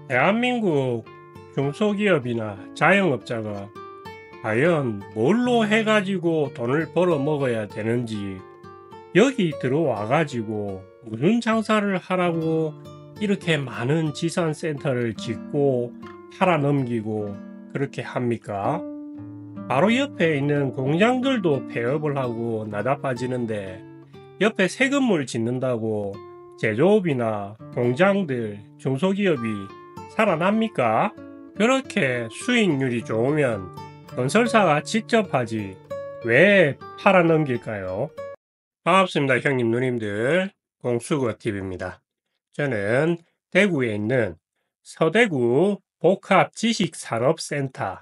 대한민국 중소기업이나 자영업자가 과연 뭘로 해가지고 돈을 벌어 먹어야 되는지, 여기 들어와가지고 무슨 장사를 하라고 이렇게 많은 지산센터를 짓고 팔아넘기고 그렇게 합니까? 바로 옆에 있는 공장들도 폐업을 하고 나다빠지는데, 옆에 새 건물 짓는다고 제조업이나 공장들, 중소기업이 살아납니까? 그렇게 수익률이 좋으면 건설사가 직접 하지 왜 팔아넘길까요? 반갑습니다, 형님, 누님들. 공수거TV입니다. 저는 대구에 있는 서대구 복합지식산업센터,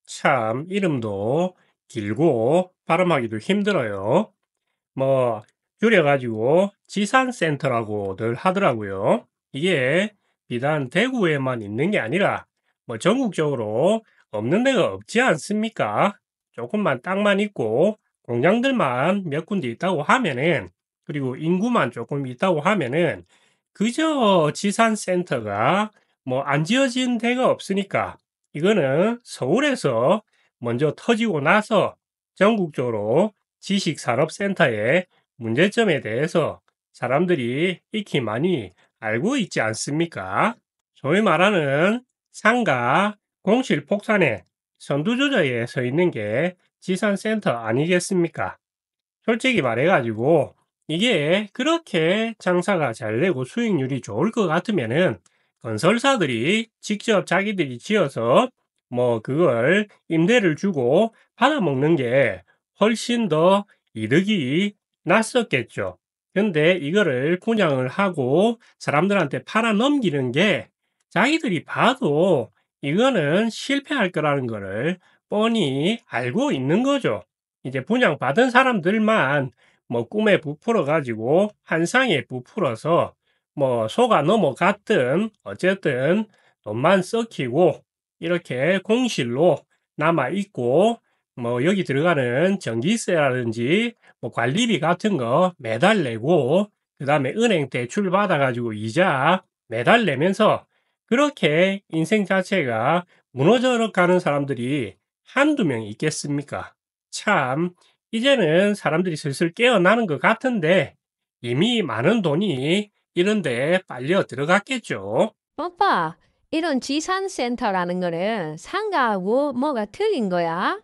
참 이름도 길고 발음하기도 힘들어요. 뭐 줄여가지고 지산센터라고 늘 하더라고요. 이게 비단 대구에만 있는 게 아니라 뭐 전국적으로 없는 데가 없지 않습니까? 조금만 땅만 있고 공장들만 몇 군데 있다고 하면은, 그리고 인구만 조금 있다고 하면은 그저 지산센터가 뭐 안 지어진 데가 없으니까, 이거는 서울에서 먼저 터지고 나서 전국적으로 지식산업센터의 문제점에 대해서 사람들이 익히 많이 알고 있지 않습니까? 소위 말하는 상가 공실 폭산에 선두주자에 서 있는 게 지산센터 아니겠습니까? 솔직히 말해가지고 이게 그렇게 장사가 잘 되고 수익률이 좋을 것 같으면은 건설사들이 직접 자기들이 지어서 뭐 그걸 임대를 주고 받아먹는 게 훨씬 더 이득이 났었겠죠. 근데 이거를 분양을 하고 사람들한테 팔아 넘기는 게 자기들이 봐도 이거는 실패할 거라는 거를 뻔히 알고 있는 거죠. 이제 분양받은 사람들만 뭐 꿈에 부풀어 가지고 한상에 부풀어서 뭐 속아 넘어갔든 어쨌든 돈만 썩히고 이렇게 공실로 남아 있고, 뭐 여기 들어가는 전기세라든지 뭐 관리비 같은 거 매달 내고, 그 다음에 은행 대출 받아 가지고 이자 매달 내면서 그렇게 인생 자체가 무너져 가는 사람들이 한두 명 있겠습니까? 참, 이제는 사람들이 슬슬 깨어나는 것 같은데 이미 많은 돈이 이런데 빨려 들어갔겠죠. 오빠, 이런 지산센터라는 거는 상가하고 뭐가 틀린 거야?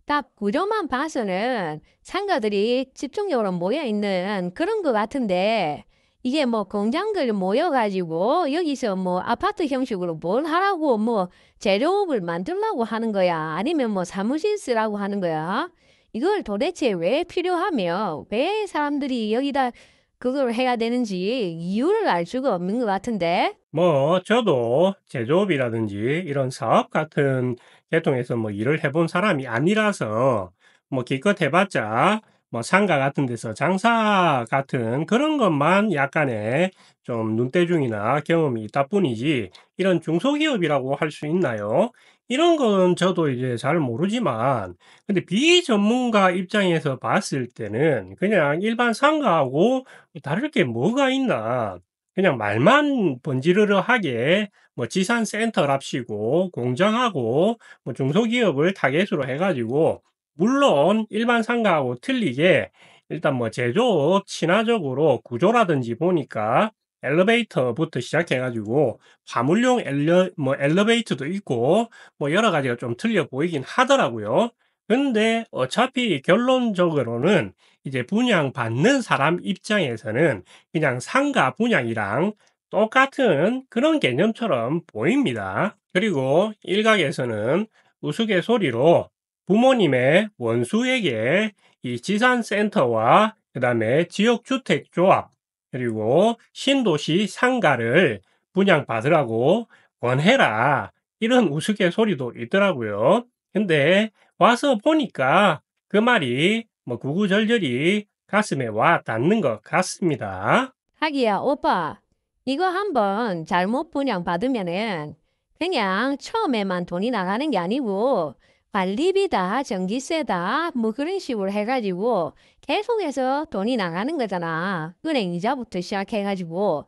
딱 구조만 봐서는 상가들이 집중적으로 모여 있는 그런 것 같은데, 이게 뭐 공장들 모여가지고 여기서 뭐 아파트 형식으로 뭘 하라고 뭐 재료업을 만들라고 하는 거야? 아니면 뭐 사무실 쓰라고 하는 거야? 이걸 도대체 왜 필요하며 왜 사람들이 여기다 그걸 해야 되는지 이유를 알 수가 없는 것 같은데? 뭐 저도 제조업이라든지 이런 사업 같은 계통에서 뭐 일을 해본 사람이 아니라서 뭐 기껏 해봤자 뭐 상가 같은 데서 장사 같은 그런 것만 약간의 좀 눈대중이나 경험이 있다 뿐이지, 이런 중소기업이라고 할 수 있나요? 이런 건 저도 이제 잘 모르지만, 근데 비전문가 입장에서 봤을 때는 그냥 일반 상가하고 다를 게 뭐가 있나, 그냥 말만 번지르르하게 뭐 지산센터랍시고 공장하고 뭐 중소기업을 타겟으로 해가지고, 물론 일반 상가하고 틀리게 일단 뭐 제조업 친화적으로 구조라든지 보니까 엘리베이터부터 시작해가지고 화물용 엘리베이터도 있고 뭐 여러 가지가 좀 틀려 보이긴 하더라고요. 근데 어차피 결론적으로는 이제 분양받는 사람 입장에서는 그냥 상가 분양이랑 똑같은 그런 개념처럼 보입니다. 그리고 일각에서는 우스갯소리로 부모님의 원수에게 이 지산센터와 그 다음에 지역주택조합 그리고 신도시 상가를 분양받으라고 권해라, 이런 우스갯소리도 있더라고요. 근데 와서 보니까 그 말이 뭐 구구절절히 가슴에 와 닿는 것 같습니다. 하기야, 오빠, 이거 한번 잘못 분양받으면은 그냥 처음에만 돈이 나가는 게 아니고 관리비다, 전기세다, 뭐 그런 식으로 해가지고 계속해서 돈이 나가는 거잖아. 은행 이자부터 시작해가지고.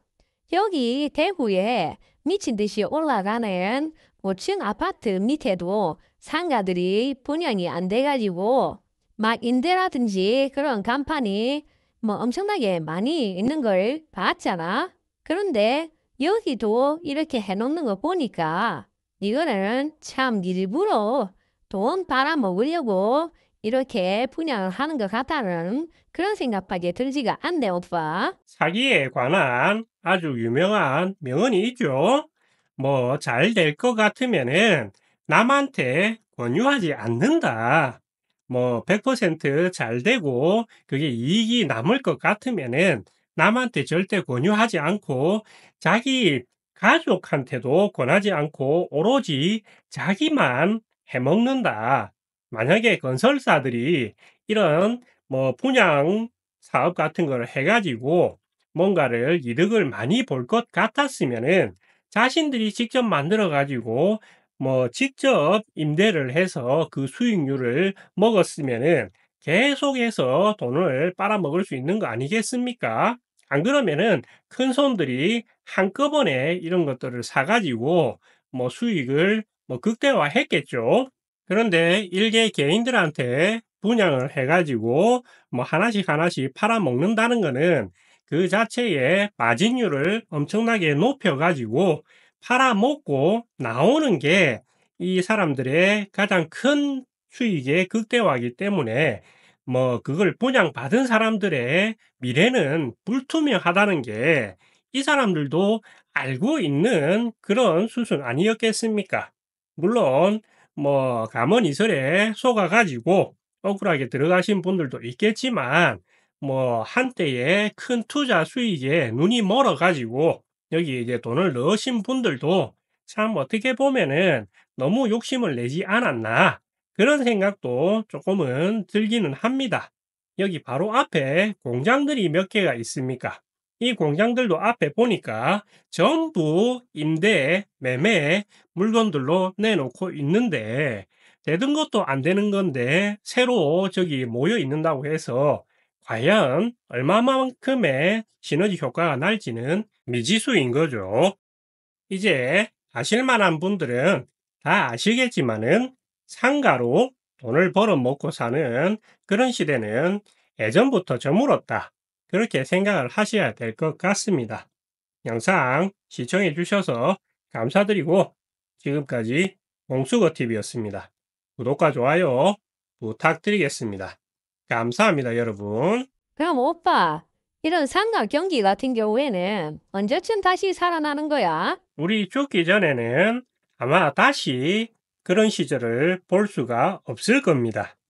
여기 대구에 미친 듯이 올라가는 5층 아파트 밑에도 상가들이 분양이 안 돼가지고 막 임대라든지 그런 간판이 뭐 엄청나게 많이 있는 걸 봤잖아. 그런데 여기도 이렇게 해놓는 거 보니까 이거는 참 일부러 돈 빨아먹으려고 이렇게 분양을 하는 것 같다는 그런 생각밖에 들지가 않네, 오빠. 사기에 관한 아주 유명한 명언이 있죠. 뭐, 잘 될 것 같으면은 남한테 권유하지 않는다. 뭐, 100%잘 되고 그게 이익이 남을 것 같으면은 남한테 절대 권유하지 않고 자기 가족한테도 권하지 않고 오로지 자기만 해먹는다. 만약에 건설사들이 이런 뭐 분양 사업 같은 거를 해가지고 뭔가를 이득을 많이 볼 것 같았으면은 자신들이 직접 만들어 가지고 뭐 직접 임대를 해서 그 수익률을 먹었으면은 계속해서 돈을 빨아먹을 수 있는 거 아니겠습니까? 안 그러면은 큰 손들이 한꺼번에 이런 것들을 사가지고 뭐 수익을 뭐 극대화했겠죠. 그런데 일개 개인들한테 분양을 해가지고 뭐 하나씩 하나씩 팔아먹는다는 거는 그 자체의 마진율을 엄청나게 높여가지고 팔아먹고 나오는 게 이 사람들의 가장 큰 수익의 극대화이기 때문에 뭐 그걸 분양받은 사람들의 미래는 불투명하다는 게 이 사람들도 알고 있는 그런 수준 아니었겠습니까? 물론 뭐 감언이설에 속아가지고 억울하게 들어가신 분들도 있겠지만 뭐 한때의 큰 투자 수익에 눈이 멀어가지고 여기 이제 돈을 넣으신 분들도 참 어떻게 보면은 너무 욕심을 내지 않았나 그런 생각도 조금은 들기는 합니다. 여기 바로 앞에 공장들이 몇 개가 있습니까? 이 공장들도 앞에 보니까 전부 임대, 매매 물건들로 내놓고 있는데 되는 것도 안 되는 건데 새로 저기 모여 있는다고 해서 과연 얼마만큼의 시너지 효과가 날지는 미지수인 거죠. 이제 아실 만한 분들은 다 아시겠지만은 상가로 돈을 벌어 먹고 사는 그런 시대는 예전부터 저물었다. 그렇게 생각을 하셔야 될 것 같습니다. 영상 시청해 주셔서 감사드리고 지금까지 공수거TV였습니다. 구독과 좋아요 부탁드리겠습니다. 감사합니다, 여러분. 그럼 오빠, 이런 상가 경기 같은 경우에는 언제쯤 다시 살아나는 거야? 우리 죽기 전에는 아마 다시 그런 시절을 볼 수가 없을 겁니다.